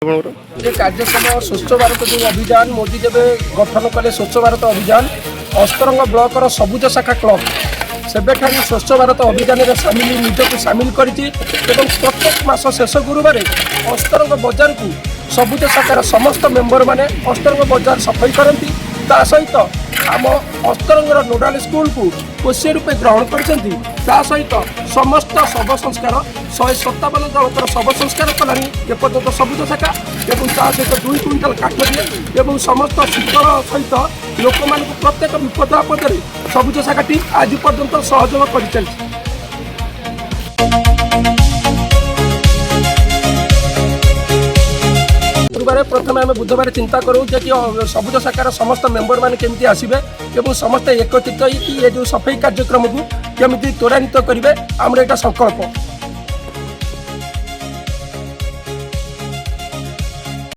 ये कार्यक्रम स्वच्छ भारत जो अभियान मोदी जब गठन कले स्वच्छ भारत अभियान अस्तरंग ब्लॉक सबुज शाखा क्लब सेबेठा स्वच्छ भारत अभियान में सामिल निजक सामिल कर प्रत्येक मास शेष गुरुवार अस्तरंग बजार को सबुज शाखार समस्त मेंबर माने अस्तरंग बजार सफाई करती सहित आम अस्तरंगर नोडाल स्कूल को कोशी रूपे ग्रहण कर सहित समस्त शव संस्कार 157 जनकर शव संस्कार कलानी एपर्यंत सबुज शाखा और सहित 2 क्विंटाल काठ दिए और समस्त शीतल सहित लोक मान प्रत्येक विपद आपदे सबुज शाखा टीम आज पर्यंत सहयोग कर चलती। प्रथम आम बुधवार चिंता करूँ कि सबुज शाखार समस्त मेंबर मैंने केमी आसबे और समस्त एकत्रित ये जो सफाई कार्यक्रम को केमी त्वरान्वित करेंगे आमर यहाँ संकल्प।